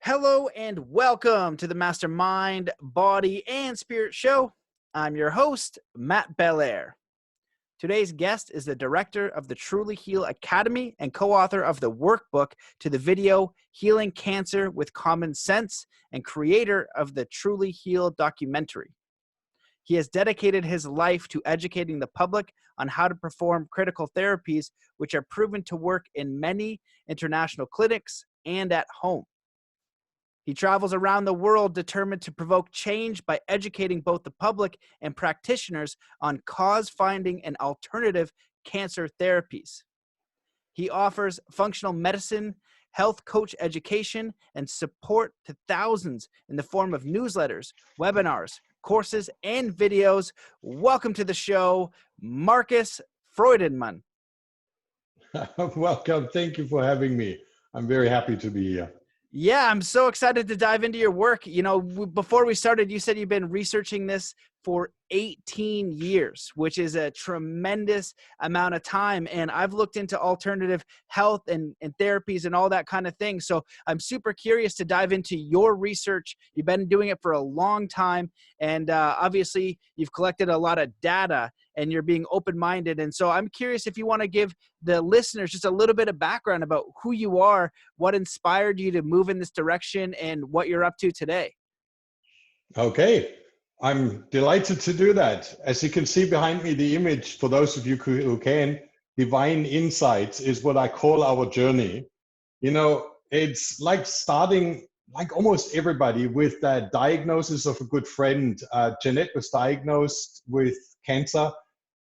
Hello and welcome to the Mastermind, Body, and Spirit Show. I'm your host, Matt Belair. Today's guest is the director of the Truly Heal Academy and co-author of the workbook to the video Healing Cancer with Common Sense and creator of the Truly Heal documentary. He has dedicated his life to educating the public on how to perform critical therapies, which are proven to work in many international clinics and at home. He travels around the world determined to provoke change by educating both the public and practitioners on cause-finding and alternative cancer therapies. He offers functional medicine, health coach education, and support to thousands in the form of newsletters, webinars, courses, and videos. Welcome to the show, Marcus Freudenmann. Welcome. Thank you for having me. I'm very happy to be here. Yeah, I'm so excited to dive into your work. You know, before we started, you said you've been researching this for 18 years, which is a tremendous amount of time. And I've looked into alternative health and therapies and all that kind of thing. So I'm super curious to dive into your research. You've been doing it for a long time. And obviously, you've collected a lot of data and you're being open-minded. And so I'm curious if you want to give the listeners just a little bit of background about who you are, what inspired you to move in this direction, and what you're up to today. Okay, I'm delighted to do that. As you can see behind me, the image, for those of you who can, Divine Insights is what I call our journey. You know, it's like starting, like almost everybody, with that diagnosis of a good friend. Jeanette was diagnosed with cancer.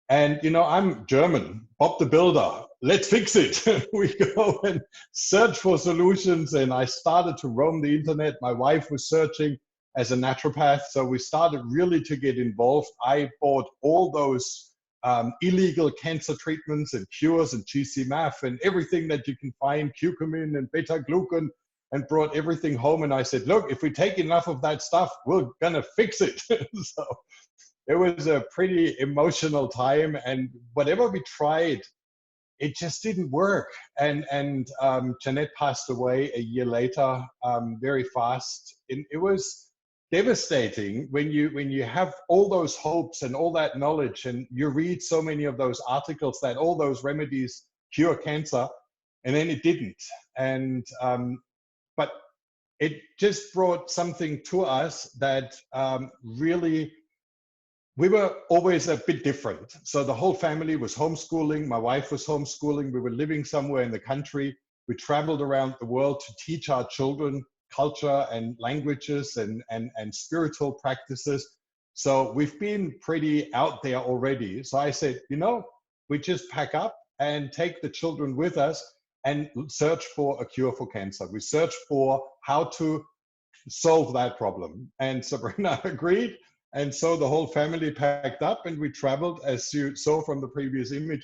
And, you know, I'm German, Bob the Builder. Let's fix it. We go and search for solutions. And I started to roam the internet. My wife was searching as a naturopath. So we started really to get involved. I bought all those illegal cancer treatments and cures and GC-MAF and everything that you can find, curcumin and beta-glucan, and brought everything home. And I said, look, if we take enough of that stuff, we're going to fix it. So it was a pretty emotional time, and whatever we tried, it just didn't work. And Jeanette passed away a year later, very fast. And it was devastating when you have all those hopes and all that knowledge, and you read so many of those articles that all those remedies cure cancer, and then it didn't. And but it just brought something to us that really. We were always a bit different. So the whole family was homeschooling. My wife was homeschooling. We were living somewhere in the country. We traveled around the world to teach our children culture and languages and spiritual practices. So we've been pretty out there already. So I said, you know, we just pack up and take the children with us and search for a cure for cancer. We search for how to solve that problem. And Sabrina agreed. And so the whole family packed up and we traveled, as you saw from the previous image,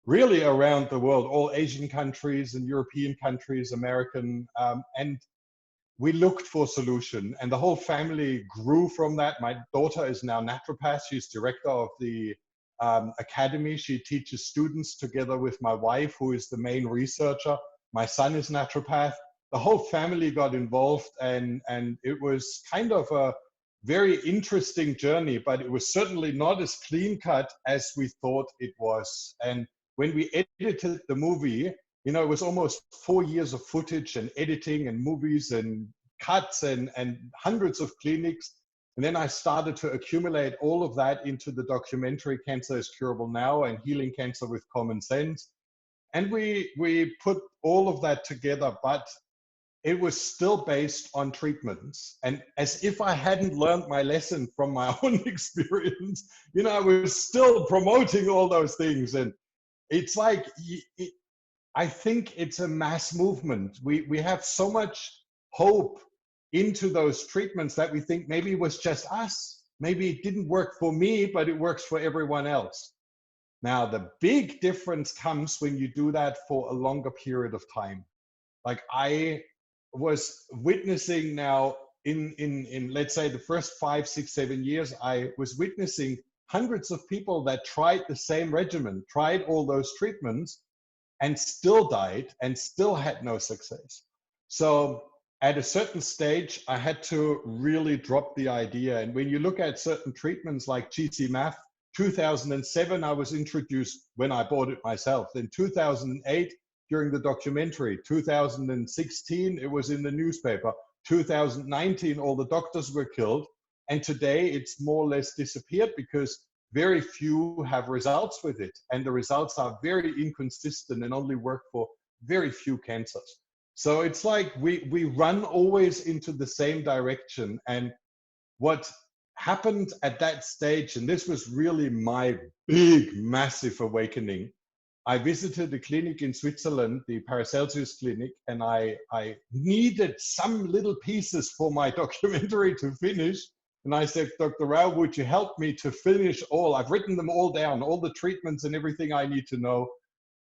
really around the world, all Asian countries and European countries, American, and we looked for a solution. And the whole family grew from that. My daughter is now naturopath. She's director of the academy. She teaches students together with my wife, who is the main researcher. My son is naturopath. The whole family got involved, and it was kind of a very interesting journey, but it was certainly not as clean cut as we thought it was. And when we edited the movie, you know, it was almost 4 years of footage and editing and movies and cuts and hundreds of clinics. And then I started to accumulate all of that into the documentary Cancer is Curable Now and Healing Cancer with Common Sense. And we put all of that together, but it was still based on treatments. And as if I hadn't learned my lesson from my own experience, you know, I was still promoting all those things. And it's like, I think it's a mass movement. We have so much hope into those treatments that we think maybe it was just us. Maybe it didn't work for me, but it works for everyone else. Now, the big difference comes when you do that for a longer period of time. Like I was witnessing now in let's say the first 5, 6, 7 years, I was witnessing hundreds of people that tried the same regimen, tried all those treatments, and still died and still had no success. So at a certain stage, I had to really drop the idea. And when you look at certain treatments like GC-MAF, 2007, I was introduced when I bought it myself. Then 2008, during the documentary, 2016, it was in the newspaper. 2019, all the doctors were killed. And today it's more or less disappeared because very few have results with it. And the results are very inconsistent and only work for very few cancers. So it's like we run always into the same direction. And what happened at that stage, and this was really my big, massive awakening. I visited a clinic in Switzerland, the Paracelsus Clinic, and I needed some little pieces for my documentary to finish. And I said, Dr. Rao, would you help me to finish all? I've written them all down, all the treatments and everything I need to know.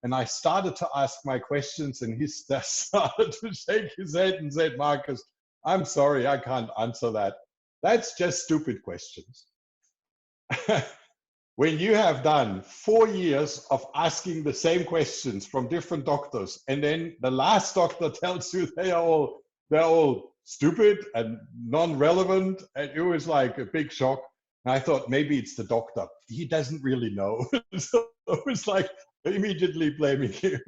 And I started to ask my questions, and he started to shake his head and said, Marcus, I'm sorry, I can't answer that. That's just stupid questions. When you have done 4 years of asking the same questions from different doctors, and then the last doctor tells you they're all stupid and non-relevant, and it was like a big shock. And I thought maybe it's the doctor. He doesn't really know. So it was like immediately blaming him.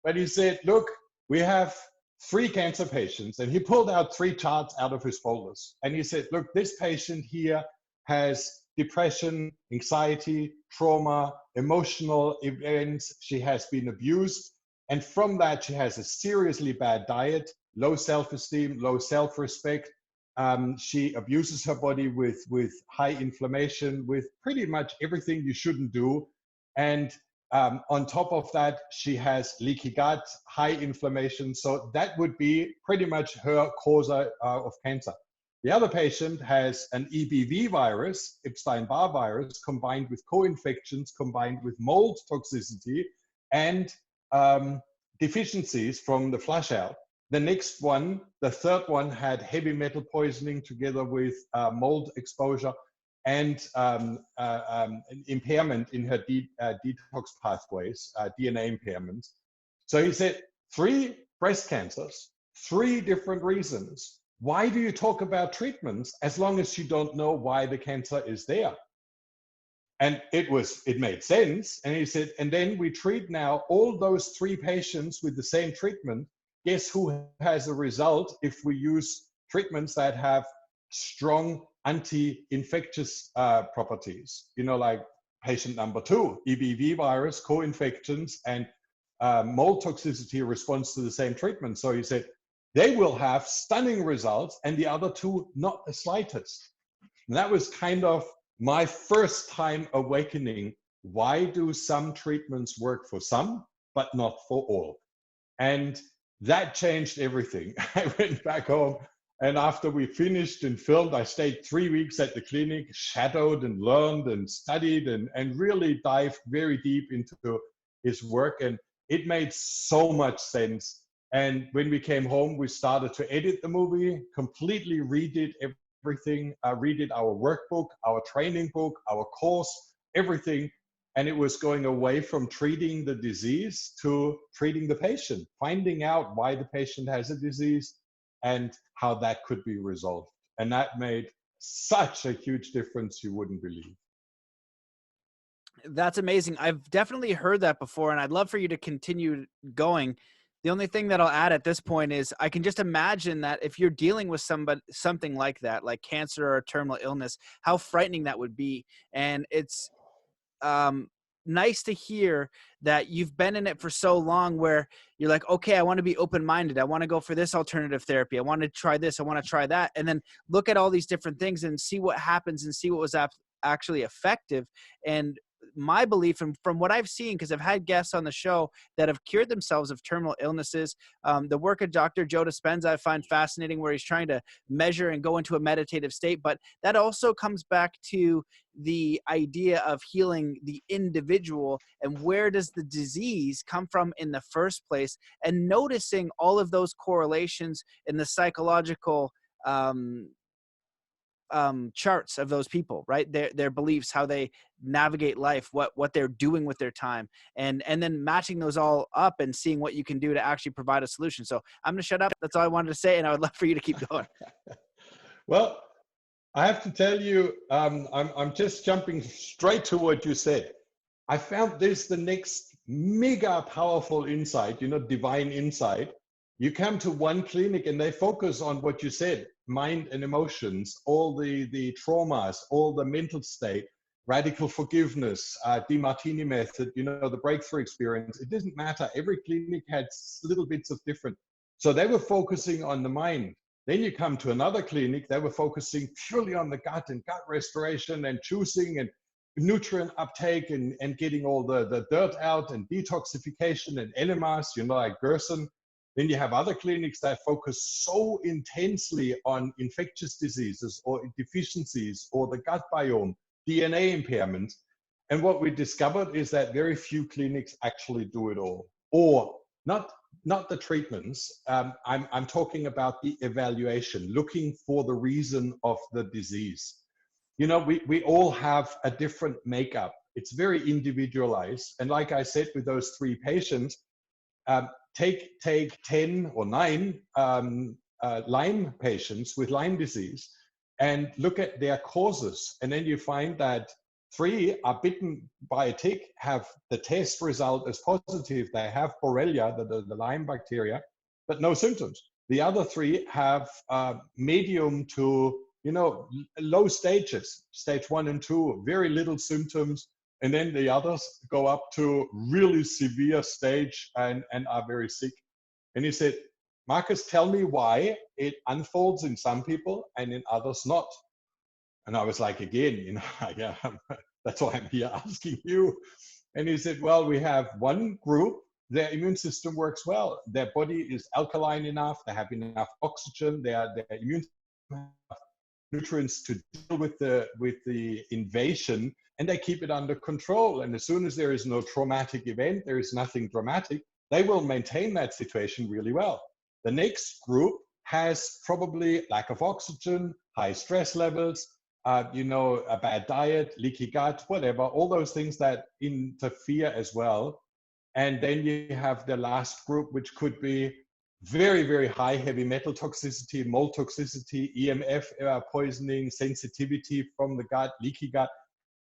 But he said, look, we have 3 cancer patients, and he pulled out 3 charts out of his folders. And he said, look, this patient here has depression, anxiety, trauma, emotional events. She has been abused. And from that, she has a seriously bad diet, low self-esteem, low self-respect. She abuses her body with high inflammation, with pretty much everything you shouldn't do. And on top of that, she has leaky gut, high inflammation. So that would be pretty much her cause of cancer. The other patient has an EBV virus, Epstein-Barr virus, combined with co-infections, combined with mold toxicity, and deficiencies from the flush out. The next one, the third one, had heavy metal poisoning together with mold exposure and impairment in her detox pathways, DNA impairments. So he said, 3 breast cancers, 3 different reasons. Why do you talk about treatments as long as you don't know why the cancer is there? And it made sense. And he said, and then we treat now all those 3 patients with the same treatment. Guess who has a result if we use treatments that have strong anti-infectious properties? You know, like patient number 2, EBV virus, co-infections, and mold toxicity response to the same treatment. So he said, they will have stunning results, and the other 2, not the slightest. And that was kind of my first time awakening. Why do some treatments work for some, but not for all? And that changed everything. I went back home, and after we finished and filmed, I stayed 3 weeks at the clinic, shadowed and learned and studied and really dived very deep into his work. And it made so much sense. And when we came home, we started to edit the movie, completely redid everything, redid our workbook, our training book, our course, everything. And it was going away from treating the disease to treating the patient, finding out why the patient has a disease and how that could be resolved. And that made such a huge difference you wouldn't believe. That's amazing. I've definitely heard that before, and I'd love for you to continue going. The only thing that I'll add at this point is I can just imagine that if you're dealing with something like that, like cancer or a terminal illness, how frightening that would be. And it's nice to hear that you've been in it for so long where you're like, okay, I want to be open-minded. I want to go for this alternative therapy. I want to try this. I want to try that. And then look at all these different things and see what happens and see what was actually effective. And my belief, and from what I've seen, because I've had guests on the show that have cured themselves of terminal illnesses, the work of Dr. Joe Dispenza I find fascinating, where he's trying to measure and go into a meditative state. But that also comes back to the idea of healing the individual and where does the disease come from in the first place, and noticing all of those correlations in the psychological charts of those people, right? Their beliefs, how they navigate life, what they're doing with their time, and then matching those all up and seeing what you can do to actually provide a solution. So I'm gonna shut up. That's all I wanted to say, and I would love for you to keep going. Well, I have to tell you, I'm just jumping straight to what you said. I found this the next mega powerful insight, divine insight. You come to one clinic and they focus on what you said, mind and emotions, all the traumas, all the mental state, radical forgiveness, DeMartini method, the breakthrough experience. It doesn't matter. Every clinic had little bits of different. So they were focusing on the mind. Then you come to another clinic, they were focusing purely on the gut and gut restoration and choosing and nutrient uptake and getting all the dirt out and detoxification and enemas, like Gerson. Then you have other clinics that focus so intensely on infectious diseases or deficiencies or the gut biome, DNA impairment. And what we discovered is that very few clinics actually do it all, or not the treatments. I'm talking about the evaluation, looking for the reason of the disease. We all have a different makeup. It's very individualized. And like I said, with those 3 patients, take 10 or 9 Lyme patients with Lyme disease and look at their causes. And then you find that 3 are bitten by a tick, have the test result as positive. They have Borrelia, the Lyme bacteria, but no symptoms. The other 3 have medium to low stages, stage 1 and 2, very little symptoms. And then the others go up to really severe stage and are very sick. And he said, Marcus, tell me why it unfolds in some people and in others not. And I was like, again, yeah, that's why I'm here asking you. And he said, well, we have one group, their immune system works well. Their body is alkaline enough, they have enough oxygen, their immune system has nutrients to deal with the invasion, and they keep it under control. And as soon as there is no traumatic event, there is nothing dramatic, they will maintain that situation really well. The next group has probably lack of oxygen, high stress levels, a bad diet, leaky gut, whatever, all those things that interfere as well. And then you have the last group, which could be very, very high heavy metal toxicity, mold toxicity, EMF poisoning, sensitivity from the gut, leaky gut,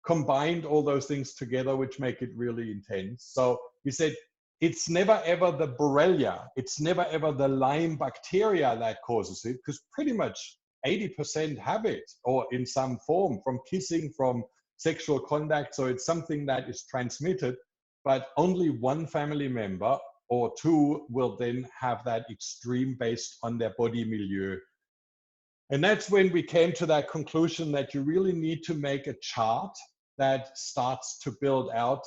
combined all those things together, which make it really intense. So he said, it's never ever the Borrelia, it's never ever the Lyme bacteria that causes it, because pretty much 80% have it, or in some form, from kissing, from sexual contact. So it's something that is transmitted, but only one family member or 2 will then have that extreme based on their body milieu. And that's when we came to that conclusion that you really need to make a chart that starts to build out,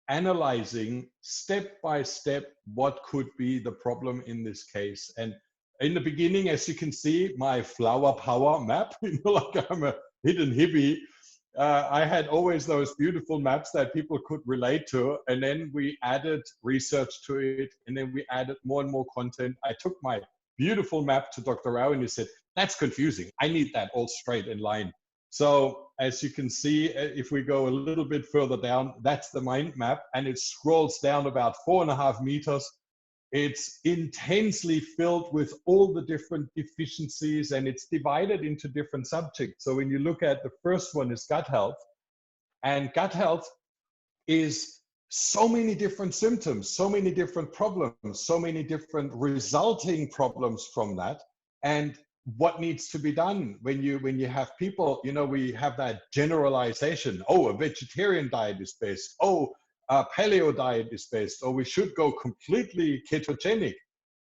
analyzing step by step what could be the problem in this case. And in the beginning, as you can see, my flower power map, like I'm a hidden hippie, I had always those beautiful maps that people could relate to. And then we added research to it. And then we added more and more content. I took my beautiful map to Dr. Rao and he said, that's confusing. I need that all straight in line. So as you can see, if we go a little bit further down, that's the mind map. And it scrolls down about 4.5 meters. It's intensely filled with all the different deficiencies, and it's divided into different subjects. So when you look at the first one is gut health, and gut health is so many different symptoms, so many different problems, so many different resulting problems from that, and what needs to be done when you have people, we have that generalization. Oh, a vegetarian diet is best. Oh, a paleo diet is best, or we should go completely ketogenic.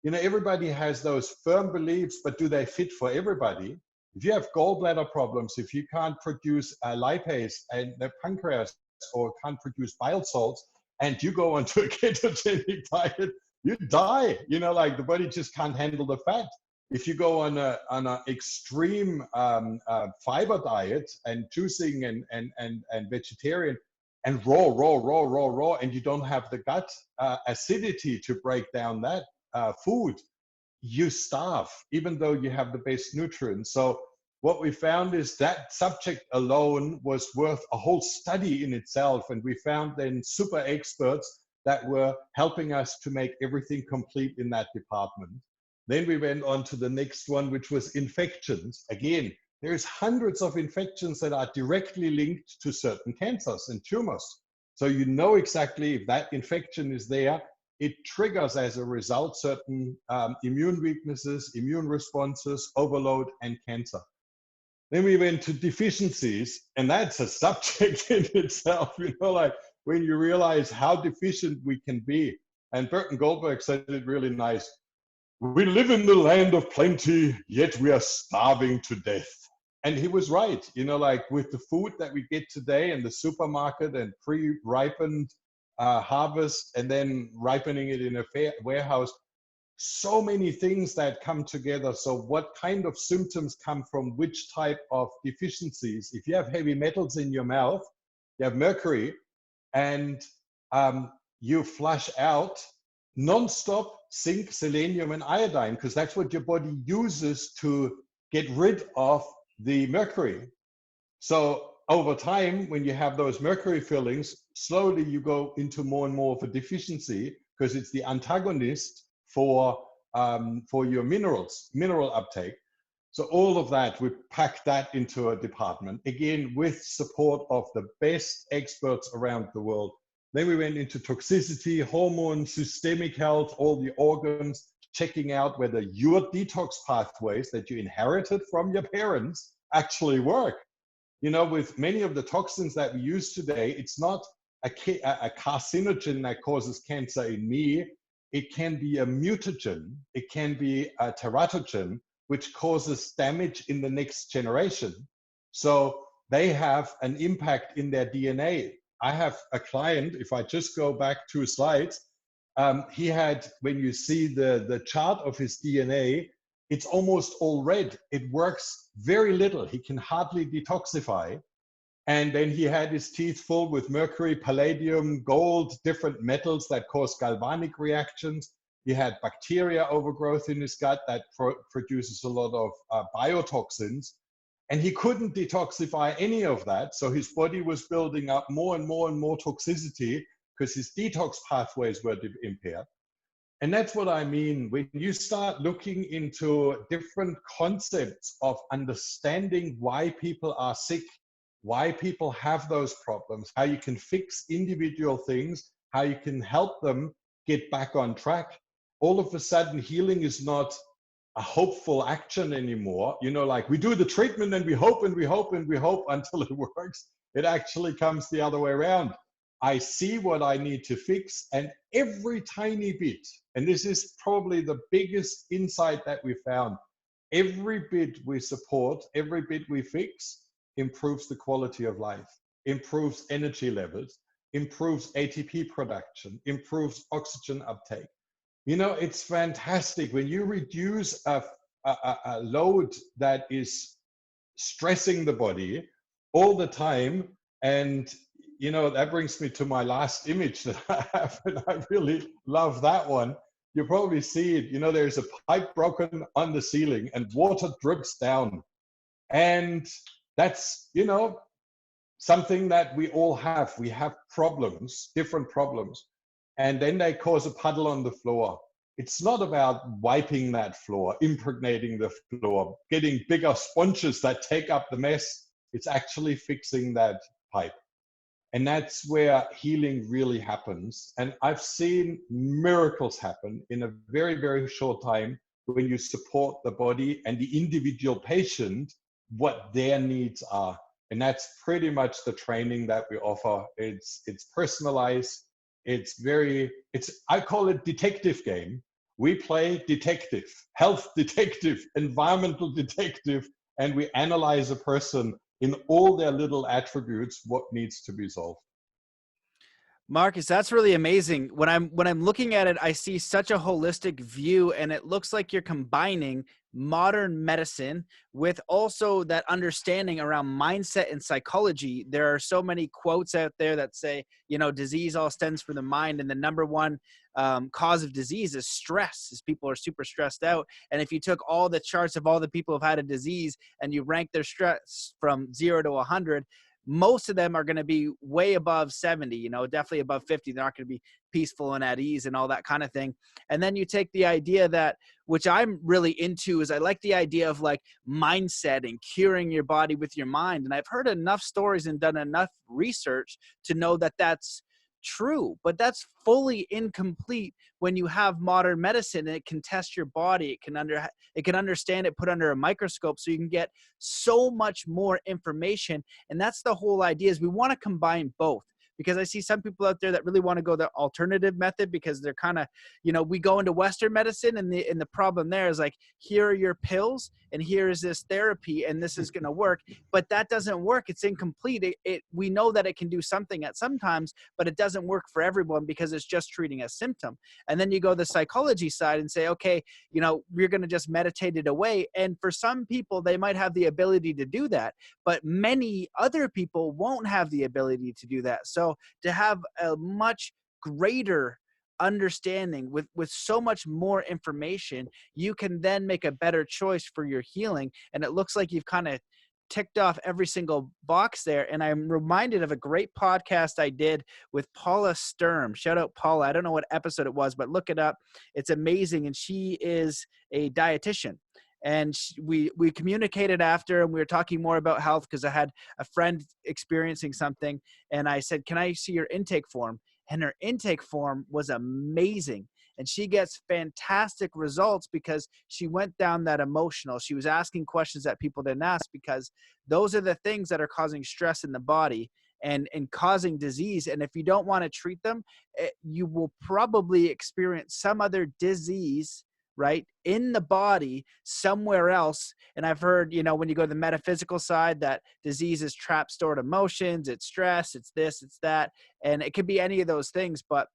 Everybody has those firm beliefs, but do they fit for everybody? If you have gallbladder problems, if you can't produce lipase and the pancreas, or can't produce bile salts, and you go onto a ketogenic diet, you die. Like the body just can't handle the fat. If you go on an extreme fiber diet and juicing and vegetarian, and raw, and you don't have the gut acidity to break down that food, you starve, even though you have the best nutrients. So what we found is that subject alone was worth a whole study in itself. And we found then super experts that were helping us to make everything complete in that department. Then we went on to the next one, which was infections. Again, there's hundreds of infections that are directly linked to certain cancers and tumors. So you know exactly if that infection is there, it triggers as a result certain immune weaknesses, immune responses, overload, and cancer. Then we went to deficiencies, and that's a subject in itself, you know, like when you realize how deficient we can be. And Burton Goldberg said it really nice. We live in the land of plenty, yet we are starving to death. And he was right, you know, like with the food that we get today in the supermarket and pre-ripened harvest and then ripening it in a warehouse, so many things that come together. So what kind of symptoms come from which type of deficiencies? If you have heavy metals in your mouth, you have mercury, and you flush out non-stop zinc, selenium, and iodine, because that's what your body uses to get rid of the mercury. So over time, when you have those mercury fillings, slowly you go into more and more of a deficiency, because it's the antagonist for your mineral uptake. So all of that, we packed that into a department, again, with support of the best experts around the world. Then we went into toxicity, hormones, systemic health, all the organs, checking out whether your detox pathways that you inherited from your parents actually work. You know, with many of the toxins that we use today, it's not a carcinogen that causes cancer in me. It can be a mutagen. It can be a teratogen, which causes damage in the next generation. So they have an impact in their DNA. I have a client, if I just go back 2 slides, he had, when you see the chart of his DNA, it's almost all red. It works very little. He can hardly detoxify. And then he had his teeth full with mercury, palladium, gold, different metals that cause galvanic reactions. He had bacteria overgrowth in his gut that produces a lot of biotoxins. And he couldn't detoxify any of that. So his body was building up more and more and more toxicity because his detox pathways were impaired. And that's what I mean. When you start looking into different concepts of understanding why people are sick, why people have those problems, how you can fix individual things, how you can help them get back on track, all of a sudden healing is not a hopeful action anymore. You know, like we do the treatment and we hope and we hope and we hope until it works. It actually comes the other way around. I see what I need to fix, and every tiny bit, and this is probably the biggest insight that we found, every bit we support, every bit we fix improves the quality of life, improves energy levels, improves ATP production, improves oxygen uptake. You know, it's fantastic when you reduce a load that is stressing the body all the time. And you know, that brings me to my last image that I have, and I really love that one. You probably see it. You know, there's a pipe broken on the ceiling and water drips down. And that's, you know, something that we all have. We have problems, different problems. And then they cause a puddle on the floor. It's not about wiping that floor, impregnating the floor, getting bigger sponges that take up the mess. It's actually fixing that pipe. And that's where healing really happens. And I've seen miracles happen in a very, very short time when you support the body and the individual patient, what their needs are. And that's pretty much the training that we offer. It's personalized. I call it detective game. We play detective, health detective, environmental detective, and we analyze a person in all their little attributes, what needs to be solved. Marcus, that's really amazing. When I'm looking at it, I see such a holistic view, and it looks like you're combining modern medicine with also that understanding around mindset and psychology. There are so many quotes out there that say, disease all stems from the mind, and the number one cause of disease is stress, as people are super stressed out. And if you took all the charts of all the people who've had a disease and you rank their stress from 0 to 100, most of them are going to be way above 70, definitely above 50. They're not going to be peaceful and at ease and all that kind of thing. And then you take the idea that, which I'm really into, is I like the idea of like mindset and curing your body with your mind. And I've heard enough stories and done enough research to know that that's true, but that's fully incomplete when you have modern medicine, and it can test your body. It can understand it, put under a microscope, so you can get so much more information. And that's the whole idea, is we want to combine both. Because I see some people out there that really want to go the alternative method, because they're kind of, we go into Western medicine, and the problem there is like, here are your pills and here is this therapy and this is going to work. But that doesn't work. It's incomplete. We know that it can do something at sometimes, but it doesn't work for everyone because it's just treating a symptom. And then you go the psychology side and say, okay, we're going to just meditate it away. And for some people, they might have the ability to do that, but many other people won't have the ability to do that. So to have a much greater understanding with so much more information, you can then make a better choice for your healing. And it looks like you've kind of ticked off every single box there. And I'm reminded of a great podcast I did with Paula Sturm. Shout out Paula. I don't know what episode it was, but look it up. It's amazing. And she is a dietitian. And we communicated after, and we were talking more about health, because I had a friend experiencing something, and I said, can I see your intake form? And her intake form was amazing. And she gets fantastic results because she went down that emotional. She was asking questions that people didn't ask, because those are the things that are causing stress in the body and causing disease. And if you don't want to treat them, you will probably experience some other disease, right, in the body somewhere else. And I've heard, when you go to the metaphysical side, that disease is trapped stored emotions, it's stress, it's this, it's that, and it could be any of those things. But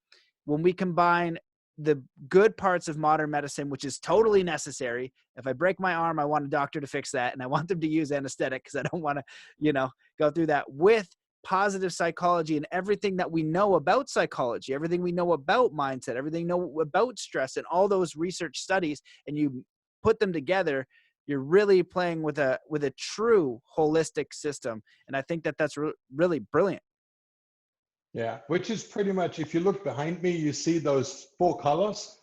when we combine the good parts of modern medicine, which is totally necessary. If I break my arm, I want a doctor to fix that, and I want them to use anesthetic, because I don't want to, go through that, with positive psychology and everything that we know about psychology, everything we know about mindset, everything we know about stress, and all those research studies, and you put them together, you're really playing with a true holistic system. And I think that that's really brilliant. Yeah, which is pretty much, if you look behind me, you see those 4 colors.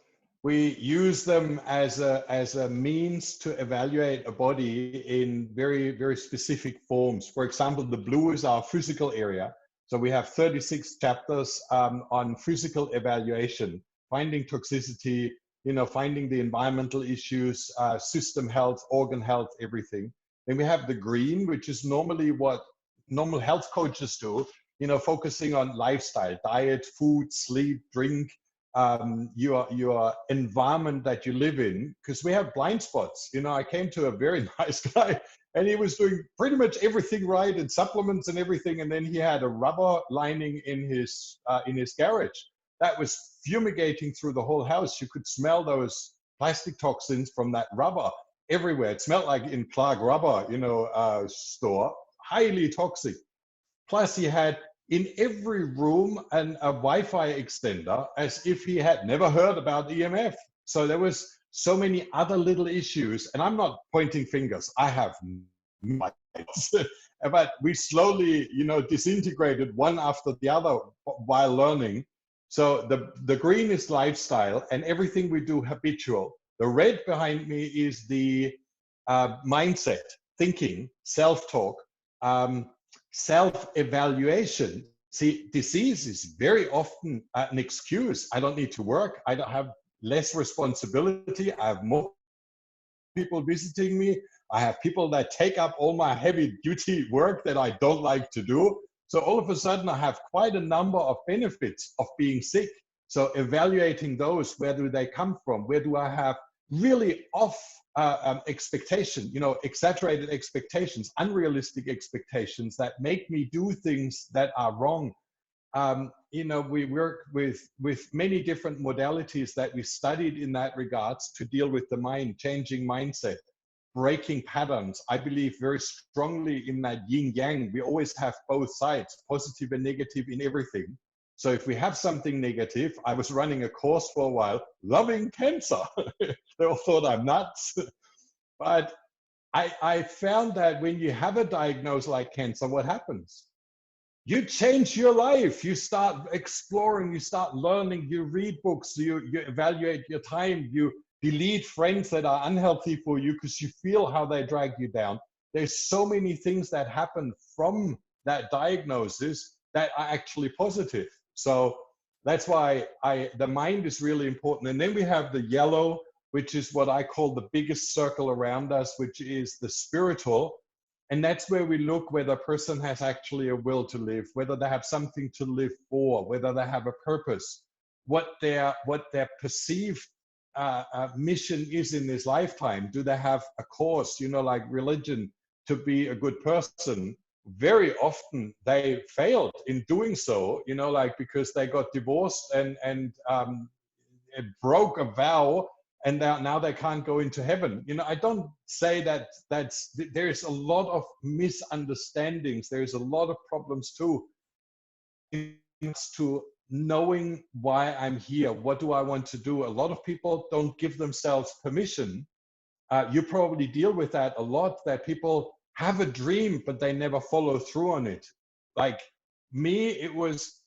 We use them as a means to evaluate a body in very, very specific forms. For example, the blue is our physical area. So we have 36 chapters on physical evaluation, finding toxicity, finding the environmental issues, system health, organ health, everything. Then we have the green, which is normally what normal health coaches do, focusing on lifestyle, diet, food, sleep, drink, your environment that you live in, because we have blind spots. I came to a very nice guy, and he was doing pretty much everything right, and supplements and everything, and then he had a rubber lining in his garage that was fumigating through the whole house. You could smell those plastic toxins from that rubber everywhere. It smelled like in Clark Rubber, store, highly toxic. Plus, he had in every room a Wi-Fi extender, as if he had never heard about EMF. So there was so many other little issues, and I'm not pointing fingers. I have no idea. But we slowly, disintegrated one after the other while learning. So the green is lifestyle, and everything we do habitual. The red behind me is the mindset, thinking, self-talk, self-evaluation. See, disease is very often an excuse. I don't need to work. I don't have less responsibility. I have more people visiting me. I have people that take up all my heavy duty work that I don't like to do. So all of a sudden I have quite a number of benefits of being sick. So evaluating those, where do they come from? Where do I have really off expectation, exaggerated expectations, unrealistic expectations that make me do things that are wrong? we work with many different modalities that we studied in that regards to deal with the mind, changing mindset, breaking patterns. I believe very strongly in that yin yang. We always have both sides, positive and negative in everything. So if we have something negative, I was running a course for a while, loving cancer. They all thought I'm nuts. But I found that when you have a diagnosis like cancer, what happens? You change your life. You start exploring, you start learning, you read books, you evaluate your time, you delete friends that are unhealthy for you because you feel how they drag you down. There's so many things that happen from that diagnosis that are actually positive. So that's why the mind is really important. And then we have the yellow, which is what I call the biggest circle around us, which is the spiritual. And that's where we look whether a person has actually a will to live, whether they have something to live for, whether they have a purpose, what their perceived mission is in this lifetime. Do they have a cause, like religion, to be a good person? Very often they failed in doing so, because they got divorced and broke a vow, and now they can't go into heaven. I don't say that there's a lot of misunderstandings. There's a lot of problems too. It's to knowing why I'm here. What do I want to do? A lot of people don't give themselves permission. You probably deal with that a lot, that people have a dream, but they never follow through on it. Like me,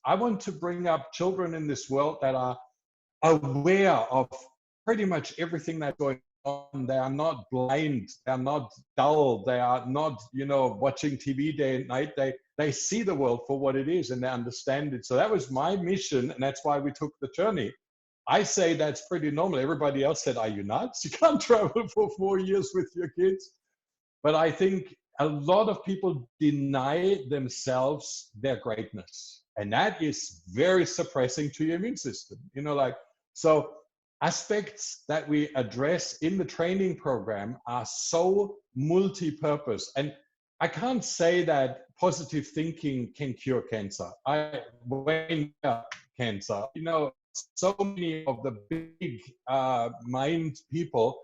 I want to bring up children in this world that are aware of pretty much everything that's going on. They are not blind. They are not dull. They are not, watching TV day and night. They see the world for what it is and they understand it. So that was my mission, and that's why we took the journey. I say that's pretty normal. Everybody else said, are you nuts? You can't travel for 4 years with your kids. But I think a lot of people deny themselves their greatness. And that is very suppressing to your immune system. So aspects that we address in the training program are so multi-purpose. And I can't say that positive thinking can cure cancer. Cancer. So many of the big mind people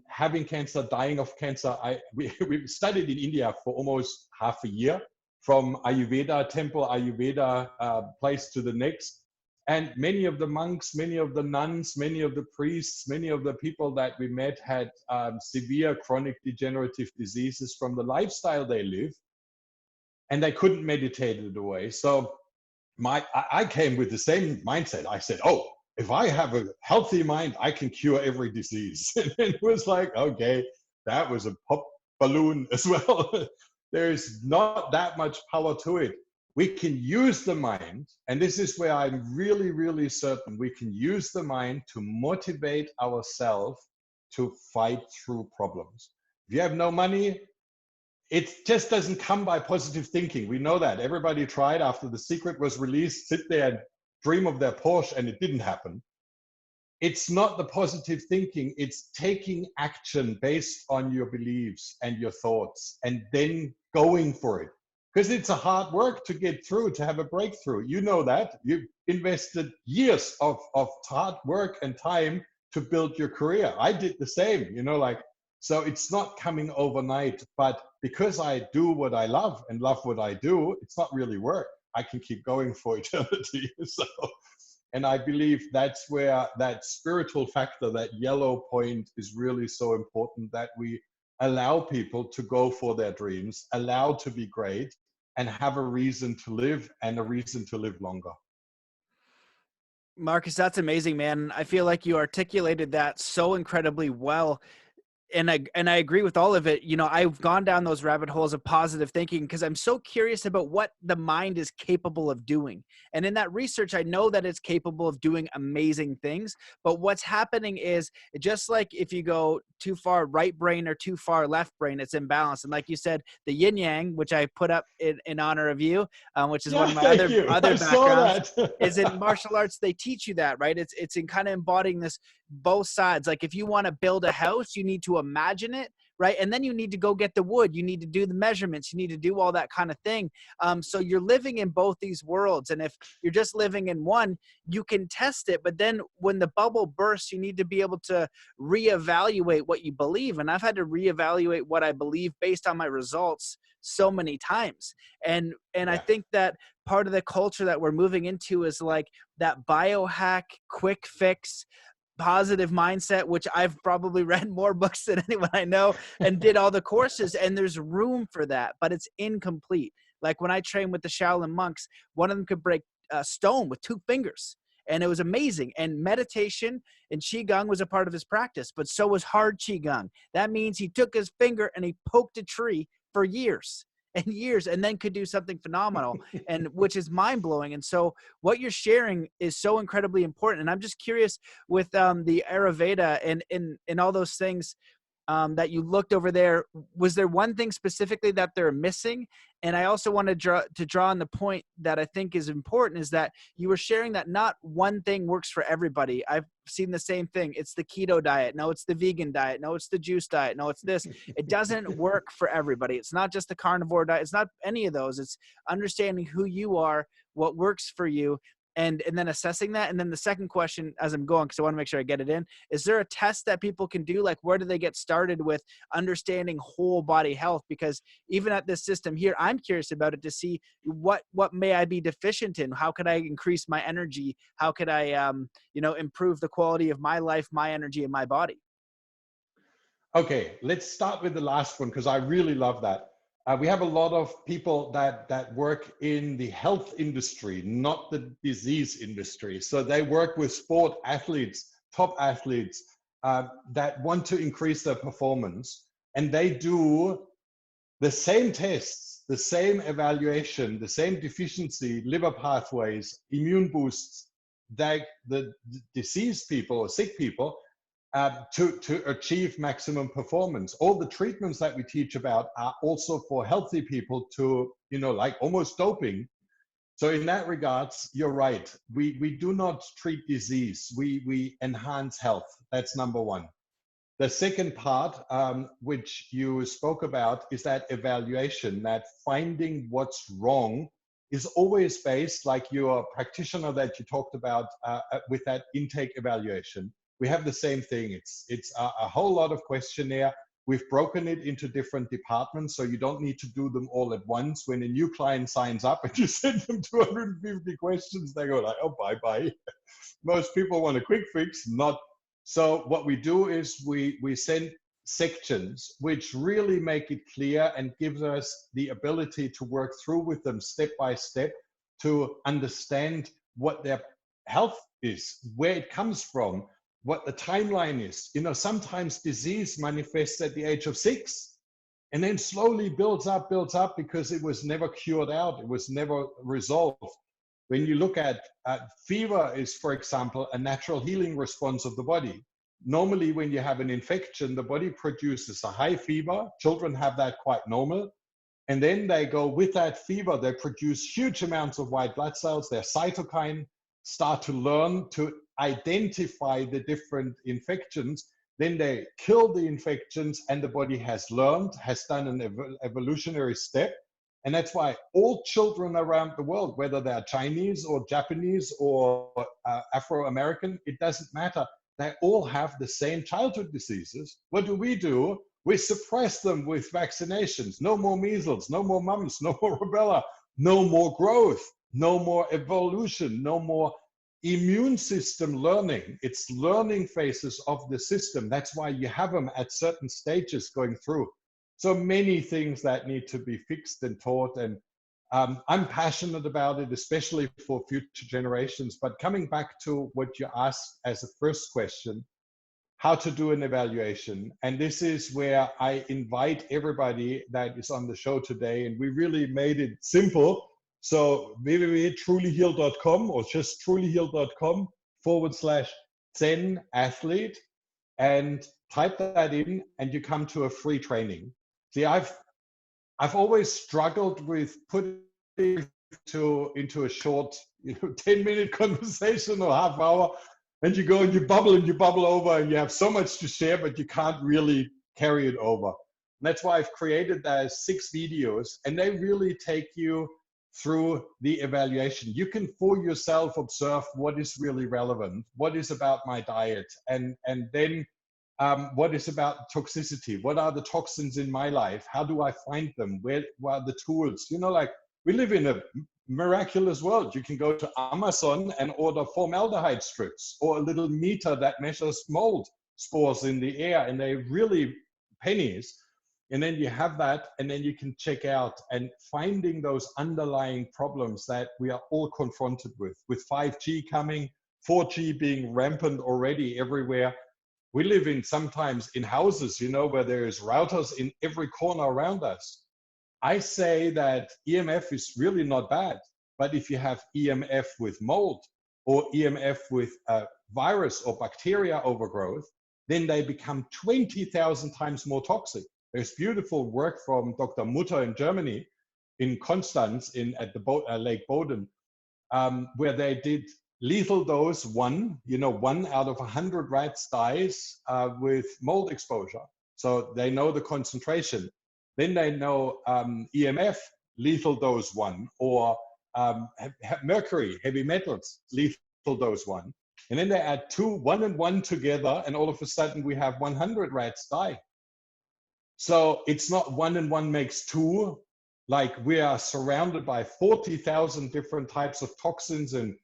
having cancer, dying of cancer. We studied in India for almost half a year, from Ayurveda temple, Ayurveda place to the next. And many of the monks, many of the nuns, many of the priests, many of the people that we met had severe chronic degenerative diseases from the lifestyle they live, and they couldn't meditate it away. So I came with the same mindset. I said, oh, if I have a healthy mind, I can cure every disease. And it was like, okay, that was a pop balloon as well. There's not that much power to it. We can use the mind, and this is where I'm really, really certain we can use the mind to motivate ourselves to fight through problems. If you have no money, it just doesn't come by positive thinking. We know that. Everybody tried after The Secret was released, sit there and dream of their Porsche, and it didn't happen. It's not the positive thinking. It's taking action based on your beliefs and your thoughts and then going for it. Because it's a hard work to get through, to have a breakthrough. You know that. You've invested years of hard work and time to build your career. I did the same, so it's not coming overnight. But because I do what I love and love what I do, it's not really work. I can keep going for eternity. And I believe that's where that spiritual factor, that yellow point, is really so important, that we allow people to go for their dreams, allow to be great, and have a reason to live, and a reason to live longer. Marcus, that's amazing, man. I feel like you articulated that so incredibly well. And I agree with all of it. I've gone down those rabbit holes of positive thinking because I'm so curious about what the mind is capable of doing. And in that research, I know that it's capable of doing amazing things. But what's happening is, just like if you go too far right brain or too far left brain, it's imbalanced. And like you said, the yin yang, which I put up in honor of you, which is one of my other backgrounds, is in martial arts. They teach you that, right? It's in kind of embodying this both sides. Like if you want to build a house, you need to imagine it, right? And then you need to go get the wood. You need to do the measurements. You need to do all that kind of thing. So you're living in both these worlds. And if you're just living in one, you can test it. But then when the bubble bursts, you need to be able to reevaluate what you believe. And I've had to reevaluate what I believe based on my results so many times. And I think that part of the culture that we're moving into is like that biohack, quick fix, positive mindset, which I've probably read more books than anyone I know and did all the courses, and there's room for that, but it's incomplete. Like when I trained with the Shaolin monks, one of them could break a stone with 2 fingers, and it was amazing. And meditation and Qigong was a part of his practice, but so was hard Qigong. That means he took his finger and he poked a tree for years and years, and then could do something phenomenal, and which is mind-blowing. And so what you're sharing is so incredibly important. And I'm just curious with the Ayurveda and all those things that you looked over there, was there one thing specifically that they're missing? And I also want to draw on the point that I think is important, is that you were sharing that not one thing works for everybody. I've seen the same thing. It's the keto diet. No, it's the vegan diet. No, it's the juice diet. No, it's this. It doesn't work for everybody. It's not just the carnivore diet. It's not any of those. It's understanding who you are, what works for you, and then assessing that. And then the second question, as I'm going, because I want to make sure I get it in, is there a test that people can do? Like, where do they get started with understanding whole body health? Because even at this system here, I'm curious about it to see what may I be deficient in? How could I increase my energy? How could I, improve the quality of my life, my energy, and my body? Okay, let's start with the last one, because I really love that. We have a lot of people that work in the health industry, not the disease industry. So they work with sport athletes, top athletes that want to increase their performance. And they do the same tests, the same evaluation, the same deficiency, liver pathways, immune boosts that the diseased people or sick people to achieve maximum performance. All the treatments that we teach about are also for healthy people to, like almost doping. So in that regards, you're right. We do not treat disease. We enhance health. That's number one. The second part, which you spoke about, is that evaluation, that finding what's wrong is always based, like your practitioner that you talked about with that intake evaluation. We have the same thing. It's a whole lot of questionnaire. We've broken it into different departments, so you don't need to do them all at once. When a new client signs up and you send them 250 questions, they go like, oh, bye-bye. Most people want a quick fix, not. So what we do is we send sections which really make it clear and gives us the ability to work through with them step by step to understand what their health is, where it comes from, what the timeline is. Sometimes disease manifests at the age of 6 and then slowly builds up because it was never cured out. It was never resolved. When you look at fever is, for example, a natural healing response of the body. Normally, when you have an infection, the body produces a high fever. Children have that quite normal. And then they go with that fever, they produce huge amounts of white blood cells. Their cytokine start to learn to identify the different infections. Then they kill the infections, and the body has learned, has done an evolutionary step. And that's why all children around the world, whether they're Chinese or Japanese or Afro-American, it doesn't matter. They all have the same childhood diseases. What do? We suppress them with vaccinations. No more measles, no more mumps, no more rubella, no more growth, no more evolution, no more immune system learning. It's learning phases of the system. That's why you have them at certain stages going through. So many things that need to be fixed and taught. And I'm passionate about it, especially for future generations. But coming back to what you asked as a first question, how to do an evaluation. And this is where I invite everybody that is on the show today. And we really made it simple. So www.trulyheal.com or just trulyheal.com/Zen athlete, and type that in and you come to a free training. See, I've always struggled with putting into a short 10-minute conversation or half hour. And you go and you bubble over, and you have so much to share, but you can't really carry it over. And that's why I've created 6 videos, and they really take you through the evaluation. You can for yourself observe what is really relevant, what is about my diet, and then what is about toxicity, what are the toxins in my life, how do I find them, where are the tools, like we live in a miraculous world. You can go to Amazon and order formaldehyde strips or a little meter that measures mold spores in the air, and they're really pennies. And then you have that, and then you can check out and finding those underlying problems that we are all confronted with 5G coming, 4G being rampant already everywhere. We live sometimes in houses, where there is routers in every corner around us. I say that EMF is really not bad, but if you have EMF with mold or EMF with virus or bacteria overgrowth, then they become 20,000 times more toxic. There's beautiful work from Dr. Mutter in Germany, in Konstanz, at the Lake Boden, where they did lethal dose 1 out of 100 rats dies with mold exposure. So they know the concentration. Then they know EMF, lethal dose 1, or mercury, heavy metals, lethal dose 1. And then they add 2, 1 and 1 together, and all of a sudden we have 100 rats die. So it's not 1 and 1 makes 2, like we are surrounded by 40,000 different types of toxins and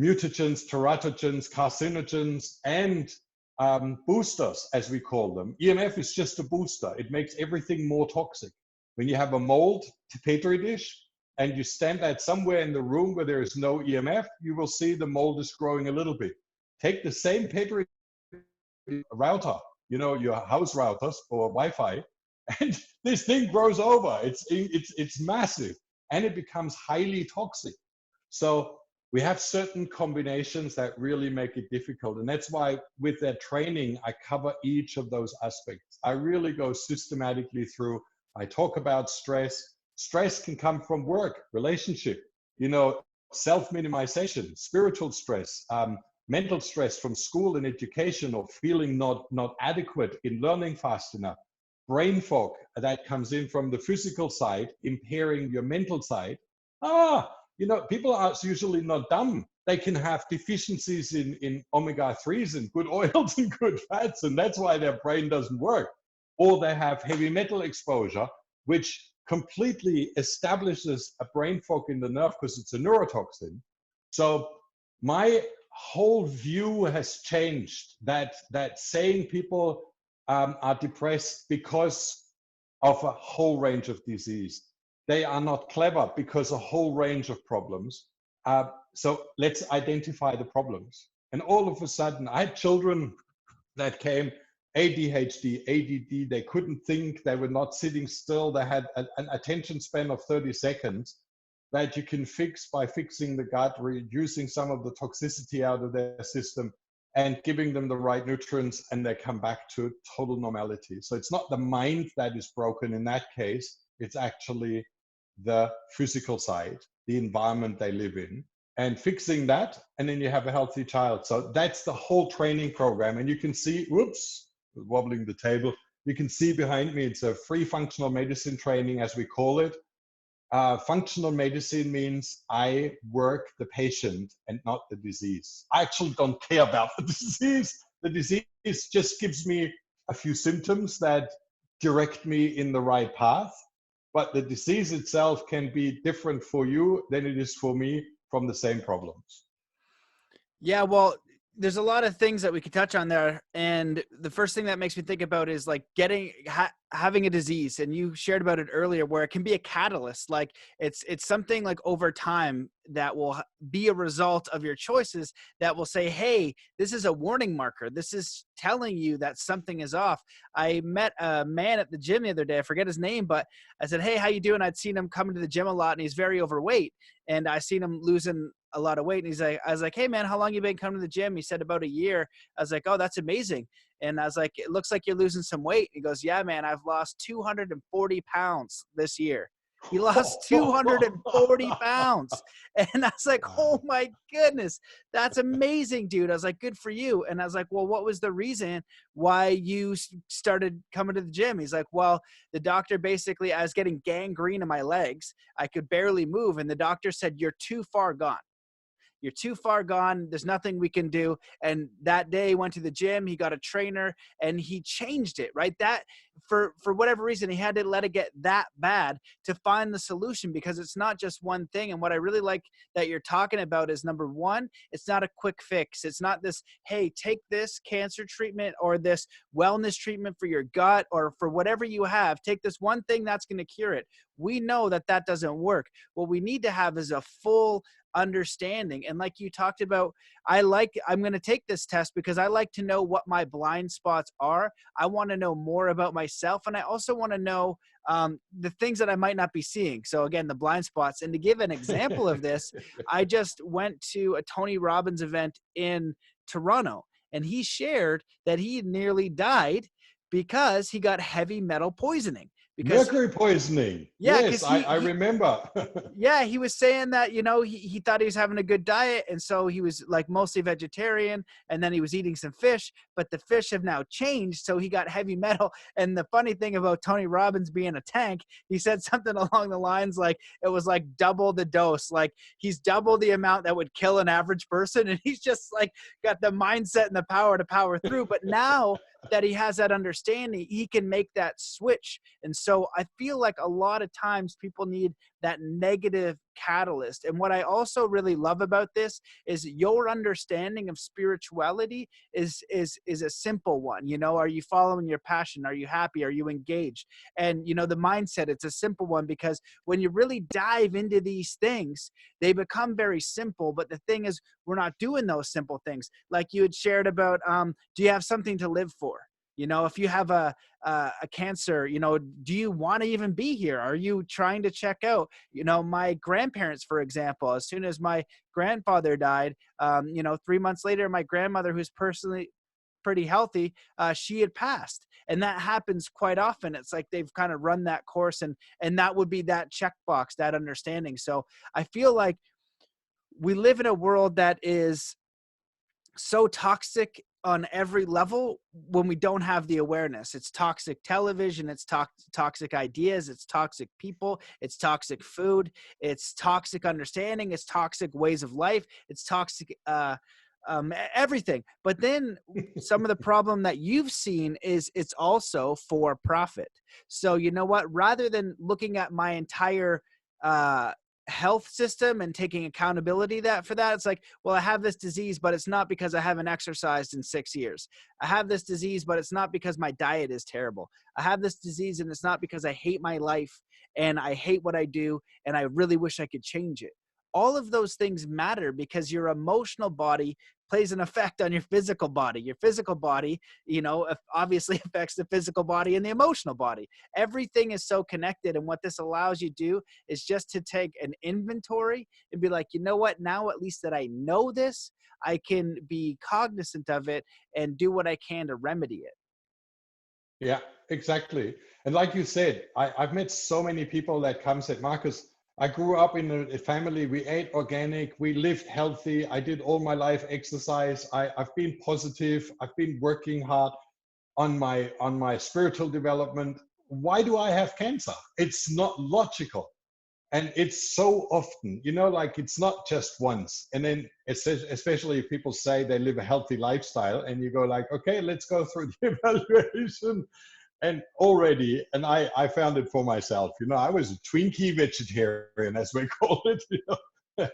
mutagens, teratogens, carcinogens, and boosters, as we call them. EMF is just a booster. It makes everything more toxic. When you have a mold petri dish and you stand that somewhere in the room where there is no EMF, you will see the mold is growing a little bit. Take the same petri router, your house routers or Wi-Fi, and this thing grows over. It's massive, and it becomes highly toxic. So we have certain combinations that really make it difficult. And that's why with that training, I cover each of those aspects. I really go systematically through. I talk about stress. Stress can come from work, relationship, self-minimization, spiritual stress, mental stress from school and education, or feeling not adequate in learning fast enough. Brain fog that comes in from the physical side, impairing your mental side. People are usually not dumb. They can have deficiencies in omega-3s and good oils and good fats, and that's why their brain doesn't work. Or they have heavy metal exposure, which completely establishes a brain fog in the nerve because it's a neurotoxin. So my whole view has changed, that saying people are depressed because of a whole range of disease. They are not clever because a whole range of problems. So let's identify the problems. And all of a sudden, I had children that came, ADHD, ADD, they couldn't think, they were not sitting still, they had an attention span of 30 seconds that you can fix by fixing the gut, reducing some of the toxicity out of their system, and giving them the right nutrients, and they come back to total normality. So it's not the mind that is broken in that case, it's actually the physical side, the environment they live in, and fixing that, and then you have a healthy child. So that's the whole training program. And you can see, whoops, wobbling the table. You can see behind me, it's a free functional medicine training, as we call it. Functional medicine means I work the patient and not the disease. I actually don't care about the disease. The disease just gives me a few symptoms that direct me in the right path. But the disease itself can be different for you than it is for me from the same problems. Yeah, well, there's a lot of things that we could touch on there. And the first thing that makes me think about is like having a disease. And you shared about it earlier, where it can be a catalyst. Like it's something like over time that will be a result of your choices that will say, hey, this is a warning marker. This is telling you that something is off. I met a man at the gym the other day. I forget his name, but I said, hey, how you doing? I'd seen him coming to the gym a lot, and he's very overweight. And I seen him losing a lot of weight. And I was like, hey man, how long you been coming to the gym? He said about a year. I was like, oh, that's amazing. And I was like, it looks like you're losing some weight. He goes, yeah, man, I've lost 240 pounds this year. He lost 240 pounds. And I was like, oh Wow. my goodness, that's amazing, dude. I was like, good for you. And I was like, well, what was the reason why you started coming to the gym? He's like, well, the doctor basically, I was getting gangrene in my legs. I could barely move. And the doctor said, you're too far gone. You're too far gone. There's nothing we can do. And that day he went to the gym, he got a trainer, and he changed it, right? That for whatever reason, he had to let it get that bad to find the solution, because it's not just one thing. And what I really like that you're talking about is, number one, it's not a quick fix. It's not this, hey, take this cancer treatment or this wellness treatment for your gut or for whatever you have. Take this one thing that's going to cure it. We know that that doesn't work. What we need to have is a full understanding. And like you talked about, I'm going to take this test because I like to know what my blind spots are. I want to know more about myself. And I also want to know the things that I might not be seeing. So again, the blind spots. And to give an example of this, I just went to a Tony Robbins event in Toronto, and he shared that he nearly died because he got heavy metal poisoning. Because Mercury poisoning. yeah, Yes, because I he remember. yeah, he was saying that, he thought he was having a good diet. And so he was like mostly vegetarian, and then he was eating some fish, but the fish have now changed. So he got heavy metal. And the funny thing about Tony Robbins being a tank, he said something along the lines like, it was like double the dose. Like he's double the amount that would kill an average person. And he's just like got the mindset and the power to power through. But now that he has that understanding, he can make that switch. And so I feel like a lot of times people need that negative catalyst. And what I also really love about this is your understanding of spirituality is a simple one. Are you following your passion? Are you happy? Are you engaged? And the mindset, it's a simple one, because when you really dive into these things, they become very simple. But the thing is, we're not doing those simple things. Like you had shared about, do you have something to live for? If you have a cancer, do you want to even be here? Are you trying to check out? My grandparents, for example, as soon as my grandfather died, 3 months later, my grandmother, who's personally pretty healthy, she had passed. And that happens quite often. It's like they've kind of run that course, and that would be that checkbox, that understanding. So I feel like we live in a world that is so toxic on every level when we don't have the awareness. It's toxic television, it's toxic ideas, it's toxic people, it's toxic food, it's toxic understanding, it's toxic ways of life, it's toxic everything. But then some of the problem that you've seen is it's also for profit. So you know what, rather than looking at my entire health system and taking accountability for that, it's like, well, I have this disease, but it's not because I haven't exercised in 6 years. I have this disease, but it's not because my diet is terrible. I have this disease, and it's not because I hate my life and I hate what I do and I really wish I could change it. All of those things matter because your emotional body plays an effect on your physical body. Your physical body, obviously affects the physical body and the emotional body. Everything is so connected. And what this allows you to do is just to take an inventory and be like, you know what, now at least that I know this, I can be cognizant of it and do what I can to remedy it. Yeah, exactly. And like you said, I've met so many people that come said, Marcus, I grew up in a family, we ate organic, we lived healthy, I did all my life exercise, I've been positive, I've been working hard on my spiritual development. Why do I have cancer? It's not logical. And it's so often, like it's not just once. And then especially if people say they live a healthy lifestyle and you go like, okay, let's go through the evaluation. And I found it for myself. I was a Twinkie vegetarian, as we call it.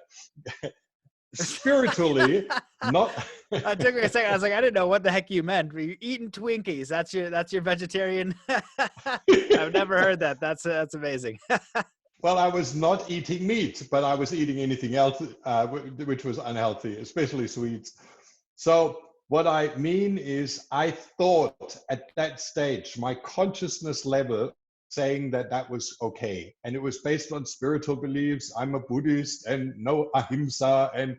Spiritually, not. It took me a second. I was like, I didn't know what the heck you meant. Were you eating Twinkies? That's your vegetarian. I've never heard that. That's amazing. Well, I was not eating meat, but I was eating anything else, which was unhealthy, especially sweets. So what I mean is, I thought at that stage, my consciousness level saying that was okay. And it was based on spiritual beliefs. I'm a Buddhist and no ahimsa. And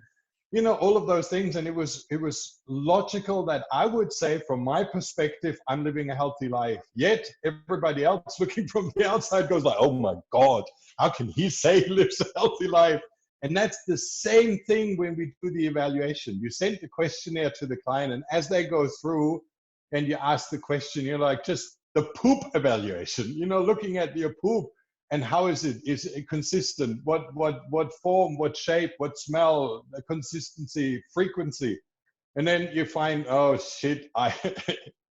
all of those things. And it was logical that I would say, from my perspective, I'm living a healthy life. Yet everybody else looking from the outside goes like, oh my God, how can he say he lives a healthy life? And that's the same thing when we do the evaluation. You send the questionnaire to the client, and as they go through and you ask the question, you're like, just the poop evaluation, looking at your poop. And how is it? Is it consistent? What form? What shape? What smell? Consistency, frequency, and then you find, oh shit!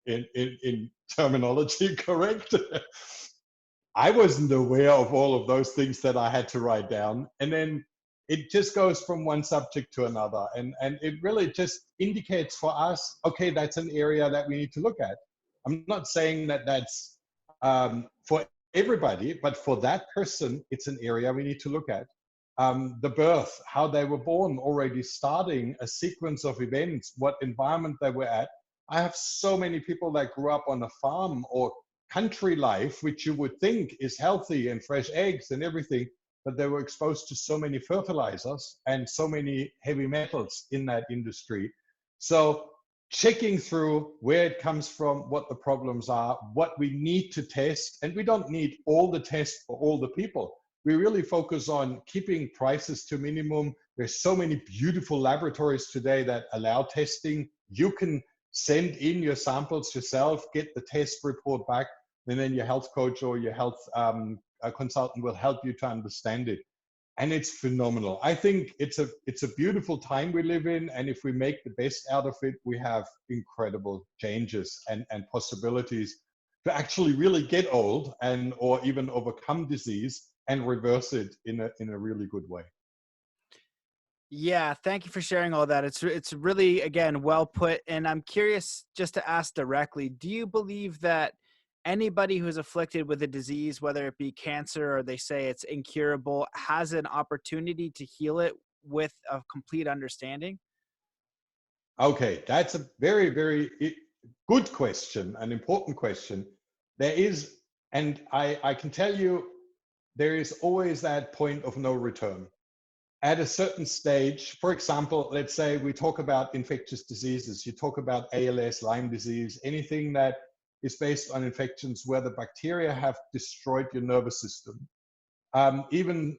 In terminology correct. I wasn't aware of all of those things that I had to write down, and then it just goes from one subject to another, and it really just indicates for us, okay, that's an area that we need to look at. I'm not saying that that's for everybody, but for that person, it's an area we need to look at. The birth, how they were born, already starting a sequence of events, what environment they were at. I have so many people that grew up on a farm or country life, which you would think is healthy and fresh eggs and everything, but they were exposed to so many fertilizers and so many heavy metals in that industry. So checking through where it comes from, what the problems are, what we need to test. And we don't need all the tests for all the people. We really focus on keeping prices to minimum. There's so many beautiful laboratories today that allow testing. You can send in your samples yourself, get the test report back, and then your health coach or your health consultant will help you to understand it. And it's phenomenal. I think it's a beautiful time we live in, and if we make the best out of it, we have incredible changes and possibilities to actually really get old or even overcome disease and reverse it in a really good way. Yeah, thank you for sharing all that. It's really, again, well put. And I'm curious, just to ask directly, do you believe that anybody who's afflicted with a disease, whether it be cancer or they say it's incurable, has an opportunity to heal it with a complete understanding? Okay, that's a very, very good question, an important question. There is, and I can tell you, there is always that point of no return. At a certain stage, for example, let's say we talk about infectious diseases, you talk about ALS, Lyme disease, anything that is based on infections where the bacteria have destroyed your nervous system. Even,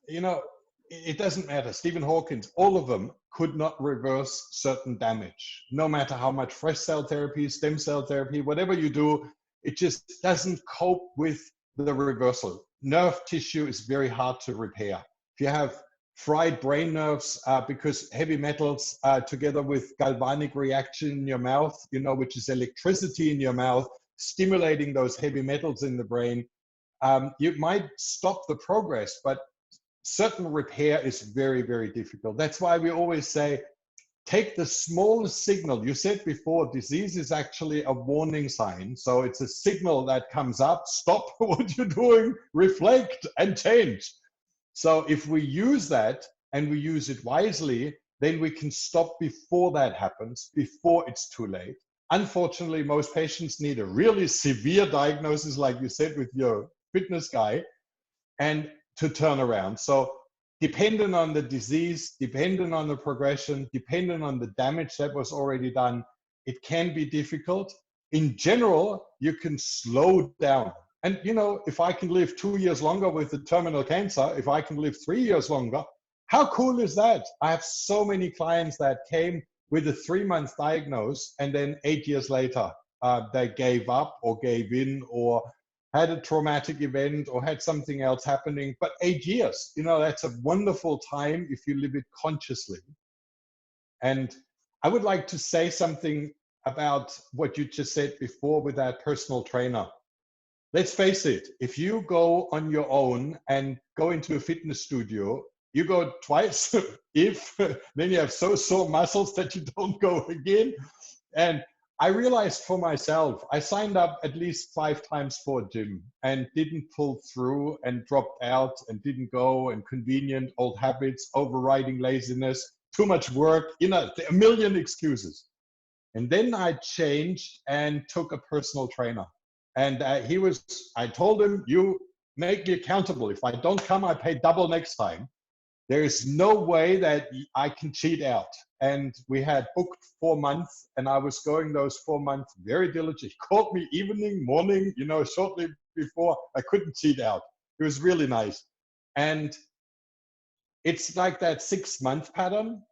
it doesn't matter. Stephen Hawkins, all of them could not reverse certain damage. No matter how much fresh cell therapy, stem cell therapy, whatever you do, it just doesn't cope with the reversal. Nerve tissue is very hard to repair. If you have fried brain nerves because heavy metals together with galvanic reaction in your mouth, which is electricity in your mouth, stimulating those heavy metals in the brain, you might stop the progress, but certain repair is very, very difficult. That's why we always say, take the smallest signal. You said before, disease is actually a warning sign. So it's a signal that comes up, stop what you're doing, reflect and change. So if we use that and we use it wisely, then we can stop before that happens, before it's too late. Unfortunately, most patients need a really severe diagnosis, like you said with your fitness guy, and to turn around. So dependent on the disease, dependent on the progression, dependent on the damage that was already done, it can be difficult. In general, you can slow down. And if I can live 2 years longer with the terminal cancer, if I can live 3 years longer, how cool is that? I have so many clients that came with a 3-month diagnosis, and then 8 years later, they gave up or gave in or had a traumatic event or had something else happening. But 8 years, that's a wonderful time if you live it consciously. And I would like to say something about what you just said before with that personal trainer. Let's face it, if you go on your own and go into a fitness studio, you go twice, then you have so sore muscles that you don't go again. And I realized for myself, I signed up at least 5 times for a gym and didn't pull through and dropped out and didn't go, and convenient old habits, overriding laziness, too much work, a million excuses. And then I changed and took a personal trainer. And I told him, you make me accountable. If I don't come, I pay double next time. There is no way that I can cheat out. And we had booked 4 months, and I was going those 4 months very diligent. He called me evening, morning, shortly before. I couldn't cheat out. It was really nice. And it's like that 6-month pattern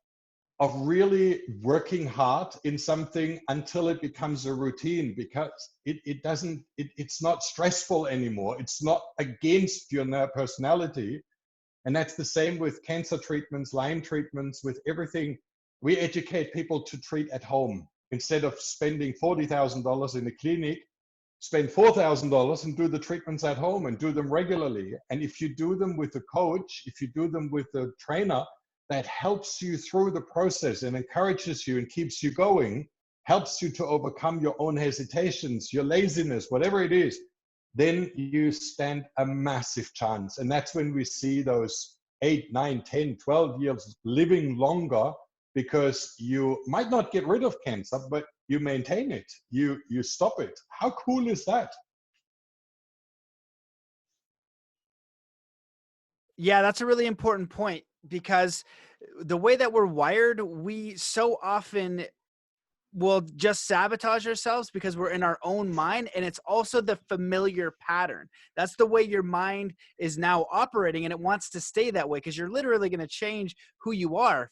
of really working hard in something until it becomes a routine, because it's not stressful anymore. It's not against your personality. And that's the same with cancer treatments, Lyme treatments, with everything. We educate people to treat at home. Instead of spending $40,000 in a clinic, spend $4,000 and do the treatments at home and do them regularly. And if you do them with a coach, if you do them with a trainer that helps you through the process and encourages you and keeps you going, helps you to overcome your own hesitations, your laziness, whatever it is, then you stand a massive chance. And that's when we see those 8, 9, 10, 12 years living longer, because you might not get rid of cancer, but you maintain it, you stop it. How cool is that? Yeah, that's a really important point, because the way that we're wired, we so often will just sabotage ourselves because we're in our own mind. And it's also the familiar pattern. That's the way your mind is now operating, and it wants to stay that way, because you're literally going to change who you are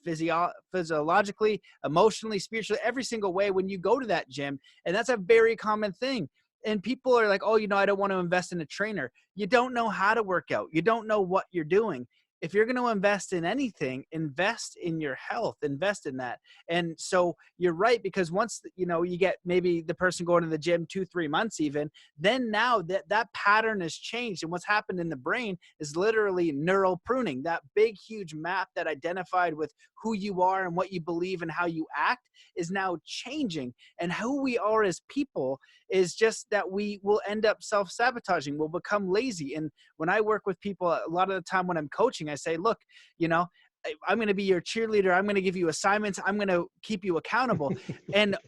physiologically, emotionally, spiritually, every single way when you go to that gym. And that's a very common thing. And people are like, oh, I don't want to invest in a trainer. You don't know how to work out. You don't know what you're doing. If you're going to invest in anything, invest in your health, invest in that. And so you're right, because once, you get maybe the person going to the gym 2-3 months even, then now that pattern has changed. And what's happened in the brain is literally neural pruning. That big, huge map that identified with who you are and what you believe and how you act is now changing. And who we are as people is just that we will end up self-sabotaging. We'll become lazy. And when I work with people, a lot of the time when I'm coaching, I say, look, I'm going to be your cheerleader. I'm going to give you assignments. I'm going to keep you accountable. And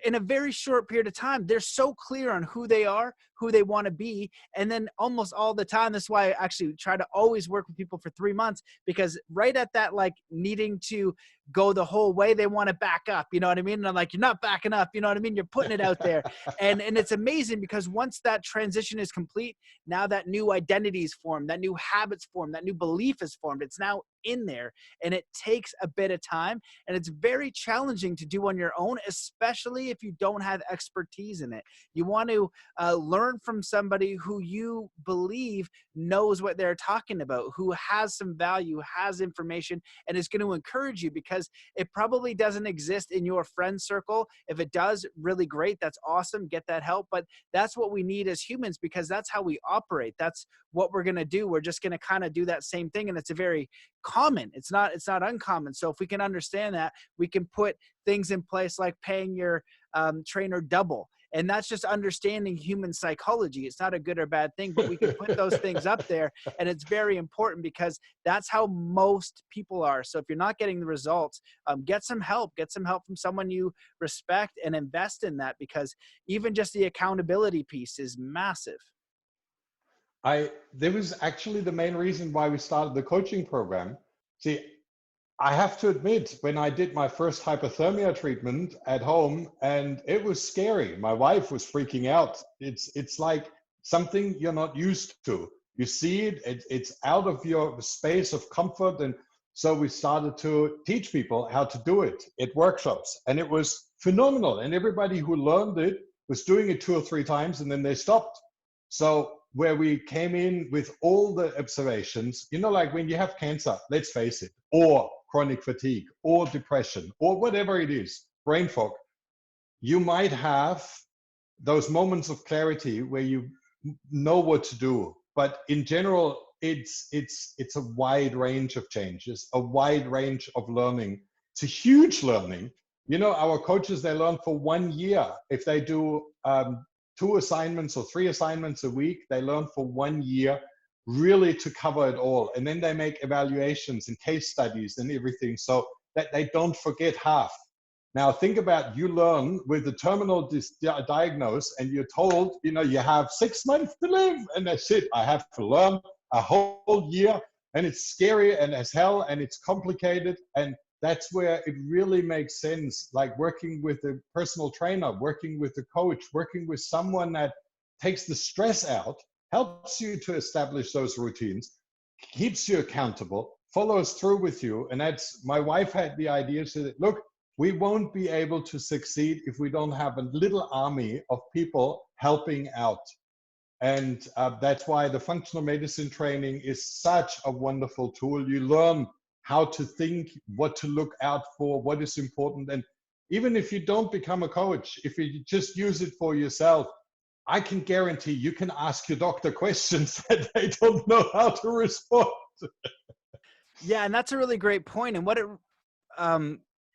in a very short period of time, they're so clear on who they are, who they want to be. And then almost all the time, that's why I actually try to always work with people for 3 months, because right at that, like, needing to go the whole way, they want to back up. You know what I mean? And I'm like, you're not backing up. You know what I mean? You're putting it out there. And it's amazing, because once that transition is complete, now that new identity is formed, that new habits formed, that new belief is formed. It's now in there, and it takes a bit of time, and it's very challenging to do on your own, especially if you don't have expertise in it. You want to learn from somebody who you believe knows what they're talking about, who has some value, has information, and is going to encourage you, because it probably doesn't exist in your friend circle. If it does, really great. That's awesome. Get that help. But that's what we need as humans, because that's how we operate. That's what we're going to do. We're just going to kind of do that same thing. And it's a very common. It's not uncommon. So if we can understand that, we can put things in place like paying your trainer double. And that's just understanding human psychology. It's not a good or bad thing, but we can put those things up there. And it's very important, because that's how most people are. So if you're not getting the results, get some help. Get some help from someone you respect, and invest in that, because even just the accountability piece is massive. There was actually the main reason why we started the coaching program. See, I have to admit, when I did my first hypothermia treatment at home, and it was scary. My wife was freaking out. It's like something you're not used to. You see it's out of your space of comfort. And so we started to teach people how to do it at workshops, and it was phenomenal. And everybody who learned it was doing it 2 or 3 times, and then they stopped. So where we came in with all the observations, like when you have cancer, let's face it, or chronic fatigue, or depression, or whatever it is, brain fog, you might have those moments of clarity where you know what to do. But in general, it's a wide range of changes, a wide range of learning. It's a huge learning. Our coaches, they learn for 1 year. If they do 2 assignments or 3 assignments a week, they learn for 1 year, really to cover it all. And then they make evaluations and case studies and everything, so that they don't forget half. Now think about, you learn with a terminal diagnosis, and you're told, you have 6 months to live, and that's it. I have to learn a whole year. and it's scary and as hell, and it's complicated. And that's where it really makes sense, like working with a personal trainer, working with a coach, working with someone that takes the stress out, helps you to establish those routines, keeps you accountable, follows through with you. And that's, my wife had the idea, she said, look, we won't be able to succeed if we don't have a little army of people helping out. And that's why the functional medicine training is such a wonderful tool. You learn how to think, what to look out for, what is important. And even if you don't become a coach, if you just use it for yourself, I can guarantee you can ask your doctor questions that they don't know how to respond. Yeah, and that's a really great point. And what it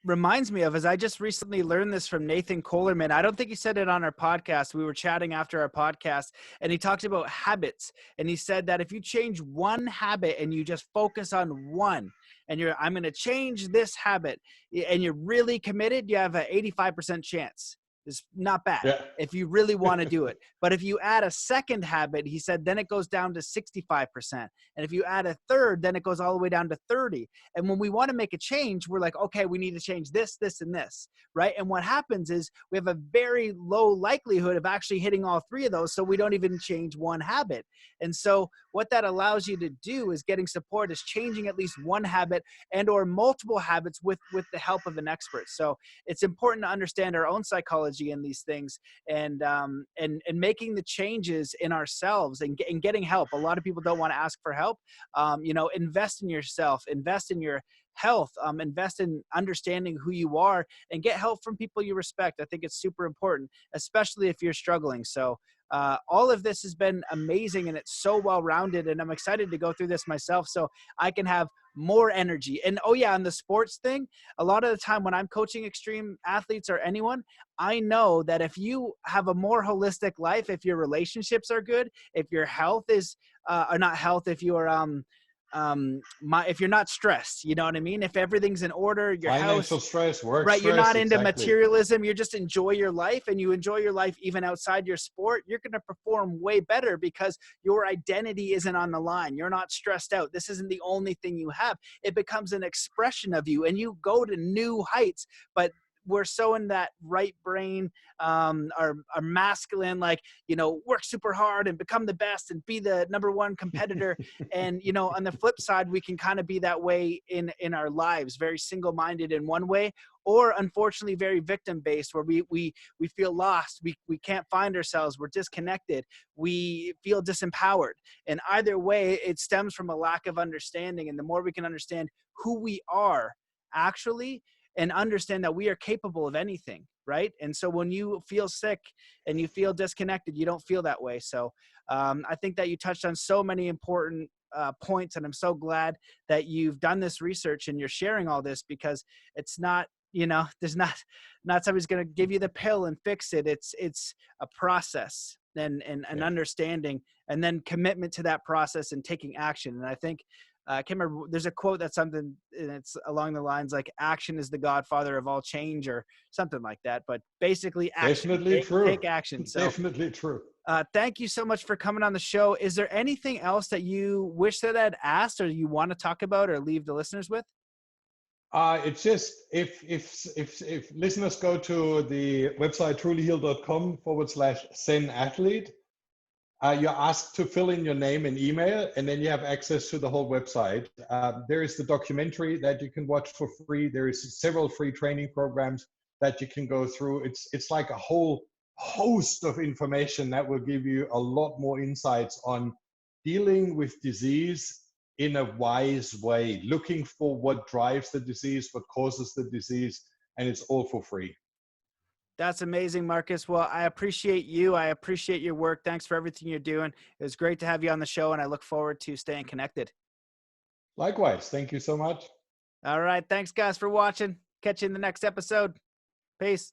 reminds me of is I just recently learned this from Nathan Kohlerman. I don't think he said it on our podcast. We were chatting after our podcast, and he talked about habits. And he said that if you change one habit and you just focus on one, and I'm going to change this habit, and you're really committed, you have an 85% chance. It's not bad. Yeah. If you really want to do it. But if you add a second habit, he said, then it goes down to 65%. And if you add a third, then it goes all the way down to 30. And when we want to make a change, we're like, okay, we need to change this, this, and this, right? And what happens is we have a very low likelihood of actually hitting all three of those, so we don't even change one habit. And so what that allows you to do is getting support is changing at least one habit and or multiple habits with the help of an expert. So it's important to understand our own psychology in these things, and making the changes in ourselves and getting help. A lot of people don't want to ask for help. Invest in yourself, invest in your health, invest in understanding who you are, and get help from people you respect. I think it's super important, especially if you're struggling. So all of this has been amazing, and it's so well-rounded, and I'm excited to go through this myself so I can have more energy. And oh yeah, on the sports thing, a lot of the time when I'm coaching extreme athletes or anyone, I know that if you have a more holistic life, if your relationships are good, if your health is or not health, if you're if you're not stressed, you know what I mean? If everything's in order, your financial house, stress, work right? stress, You're not into exactly. materialism. You just enjoy your life, and you enjoy your life even outside your sport. You're going to perform way better because your identity isn't on the line. You're not stressed out. This isn't the only thing you have. It becomes an expression of you, and you go to new heights. But we're so in that right brain, our masculine, like, work super hard and become the best and be the number one competitor. And, on the flip side, we can kind of be that way in our lives, very single-minded in one way, or unfortunately very victim-based, where we feel lost. We can't find ourselves. We're disconnected. We feel disempowered. And either way, it stems from a lack of understanding. And the more we can understand who we are actually, and understand that we are capable of anything, right? And so when you feel sick and you feel disconnected, you don't feel that way. So I think that you touched on so many important points, and I'm so glad that you've done this research and you're sharing all this, because it's not, there's not somebody's going to give you the pill and fix it. It's a process and an understanding, and then commitment to that process and taking action. And I think, I can't remember, there's a quote that's something, and it's along the lines like, action is the godfather of all change, or something like that. But basically, action. Definitely true. Take action. So, definitely true. Thank you so much for coming on the show. Is there anything else that you wish that I'd asked, or you want to talk about, or leave the listeners with? It's just, if listeners go to the website trulyheal.com/Zen athlete, you're asked to fill in your name and email, and then you have access to the whole website. There is the documentary that you can watch for free. There is several free training programs that you can go through. It's like a whole host of information that will give you a lot more insights on dealing with disease in a wise way, looking for what drives the disease, what causes the disease, and it's all for free. That's amazing, Marcus. Well, I appreciate you. I appreciate your work. Thanks for everything you're doing. It was great to have you on the show, and I look forward to staying connected. Likewise. Thank you so much. All right. Thanks, guys, for watching. Catch you in the next episode. Peace.